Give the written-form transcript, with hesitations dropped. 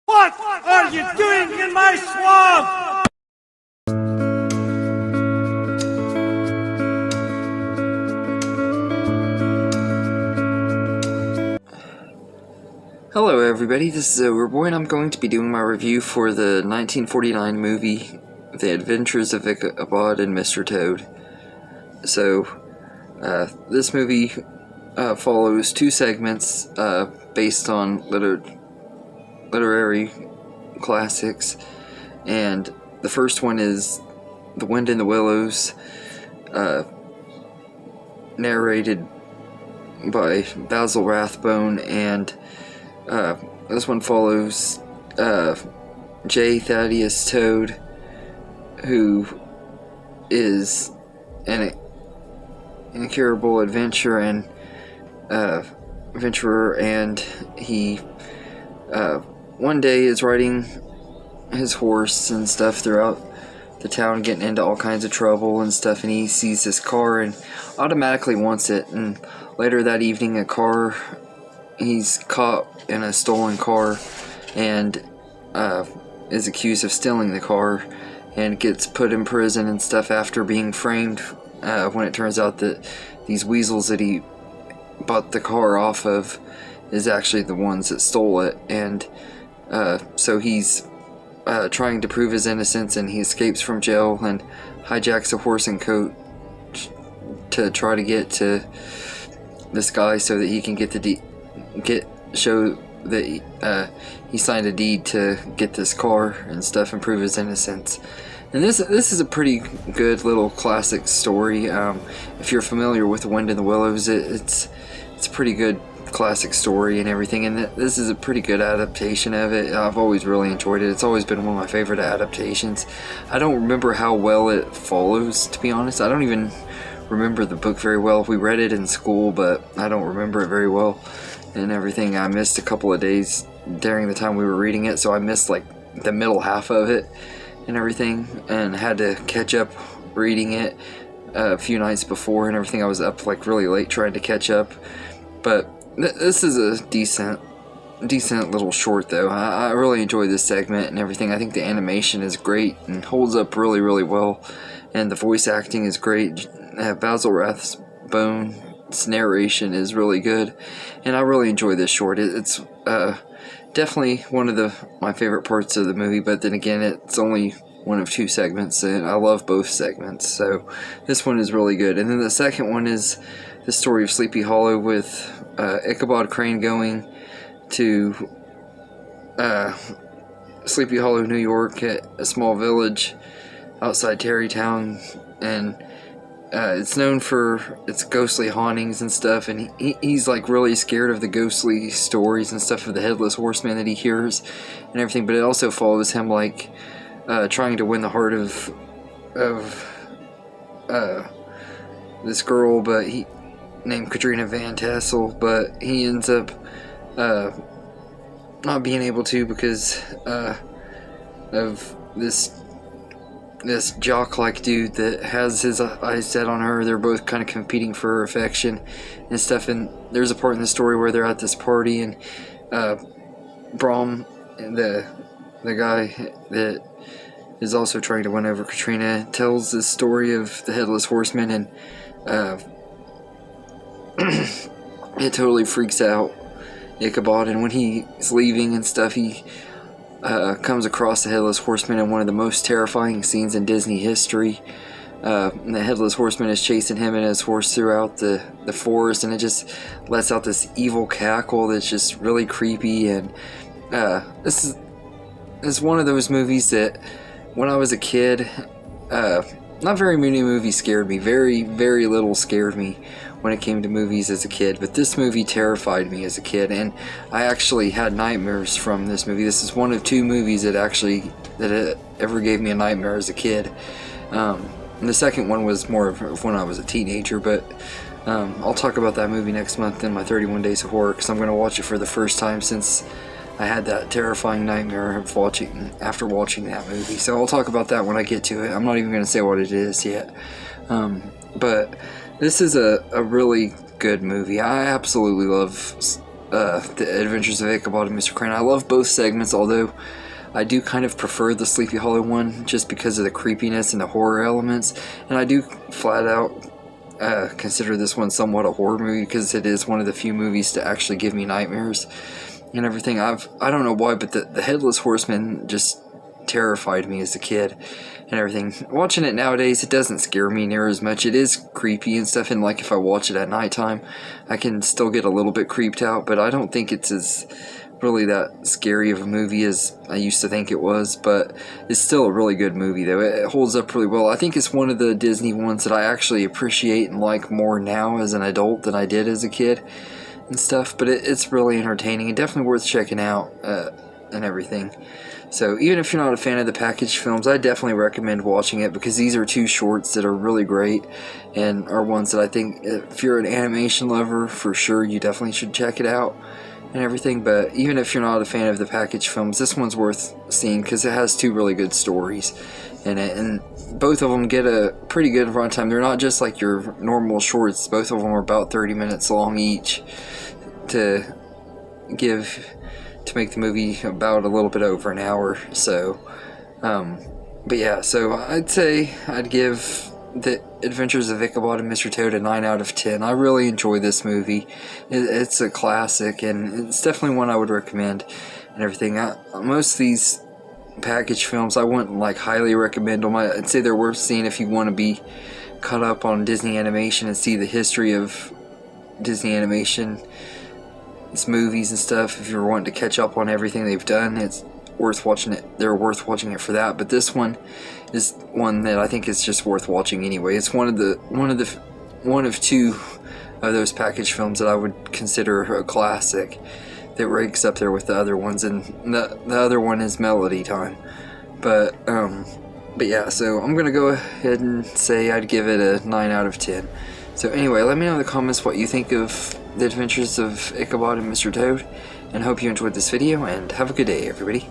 What are you doing in my swamp? Hello everybody, this is Overboy and I'm going to be doing my review for the 1949 movie The Adventures of Ichabod and Mr. Toad. So, this movie follows two segments based on literary classics, and the first one is The Wind in the Willows, narrated by Basil Rathbone, and this one follows J. Thaddeus Toad, who is an incurable adventurer, and he one day is riding his horse and stuff throughout the town, getting into all kinds of trouble and stuff, and he sees this car and automatically wants it. And later that evening, he's caught in a stolen car and is accused of stealing the car and gets put in prison and stuff after being framed when it turns out that these weasels that he bought the car off of is actually the ones that stole it. And so he's trying to prove his innocence, and he escapes from jail and hijacks a horse and coat to try to get to this guy so that he can show that he signed a deed to get this car and stuff and prove his innocence. And this is a pretty good little classic story. If you're familiar with The Wind in the Willows, it's a pretty good classic story and everything, and this is a pretty good adaptation of it. I've always really enjoyed it. It's always been one of my favorite adaptations. I don't remember how well it follows, to be honest. I don't even remember the book very well. We read it in school, but I don't remember it very well and everything. I missed a couple of days during the time we were reading it, so I missed like the middle half of it and everything, and had to catch up reading it a few nights before and everything. I was up like really late trying to catch up, but this is a decent little short though. I really enjoy this segment and everything. I think the animation is great and holds up really, really well, and the voice acting is great. Basil Rathbone's narration is really good, and I really enjoy this short. It's definitely one of my favorite parts of the movie, but then again, it's only one of two segments, and I love both segments, so this one is really good. And then the second one is the story of Sleepy Hollow, with Ichabod Crane going to Sleepy Hollow, New York, at a small village outside Tarrytown, and it's known for its ghostly hauntings and stuff, and he's like really scared of the ghostly stories and stuff of the Headless Horseman that he hears and everything, but it also follows him like trying to win the heart of this girl, but named Katrina Van Tassel, but he ends up not being able to because of this jock-like dude that has his eyes set on her. They're both kind of competing for her affection and stuff, and there's a part in the story where they're at this party, and Brom, the guy that is also trying to win over Katrina, tells this story of the Headless Horseman, and it totally freaks out Ichabod. And when he's leaving and stuff, he comes across the Headless Horseman in one of the most terrifying scenes in Disney history. And the Headless Horseman is chasing him and his horse throughout the forest, and it just lets out this evil cackle that's just really creepy. And this is one of those movies that when I was a kid, not very many movies scared me. Very, very little scared me when it came to movies as a kid, but this movie terrified me as a kid, and I actually had nightmares from this movie. This is one of two movies that ever gave me a nightmare as a kid. And the second one was more of when I was a teenager, but I'll talk about that movie next month in my 31 Days of Horror, because I'm going to watch it for the first time since I had that terrifying nightmare after watching that movie. So I'll talk about that when I get to it. I'm not even going to say what it is yet. But this is a really good movie. I absolutely love The Adventures of Ichabod and Mr. Crane. I love both segments, although I do kind of prefer the Sleepy Hollow one just because of the creepiness and the horror elements, and I do flat out consider this one somewhat a horror movie because it is one of the few movies to actually give me nightmares and everything. I don't know why, but the Headless Horseman just terrified me as a kid and everything. Watching it nowadays, it doesn't scare me near as much. It is creepy and stuff, and like if I watch it at nighttime, I can still get a little bit creeped out, but I don't think it's as really that scary of a movie as I used to think it was. But it's still a really good movie though. It holds up really well. I think it's one of the Disney ones that I actually appreciate and like more now as an adult than I did as a kid and stuff, but it's really entertaining and definitely worth checking out and everything. So even if you're not a fan of the package films, I definitely recommend watching it because these are two shorts that are really great and are ones that I think if you're an animation lover, for sure you definitely should check it out and everything. But even if you're not a fan of the package films, this one's worth seeing because it has two really good stories in it, and both of them get a pretty good runtime. They're not just like your normal shorts. Both of them are about 30 minutes long each to make the movie about a little bit over an hour. So but yeah, so I'd say I'd give The Adventures of Ichabod and Mr. Toad a 9 out of 10. I really enjoy this movie. It's a classic, and it's definitely one I would recommend and everything. Most of these package films I wouldn't like highly recommend them. I'd say they're worth seeing if you want to be caught up on Disney animation and see the history of Disney animation, its movies and stuff. If you're wanting to catch up on everything they've done, it's worth watching it. They're worth watching it for that. But this one is one that I think is just worth watching anyway. It's one of two of those package films that I would consider a classic that ranks up there with the other ones, and the other one is Melody Time. But yeah, so I'm gonna go ahead and say I'd give it a 9 out of 10. So anyway, let me know in the comments what you think of The Adventures of Ichabod and Mr. Toad, and hope you enjoyed this video, and have a good day, everybody.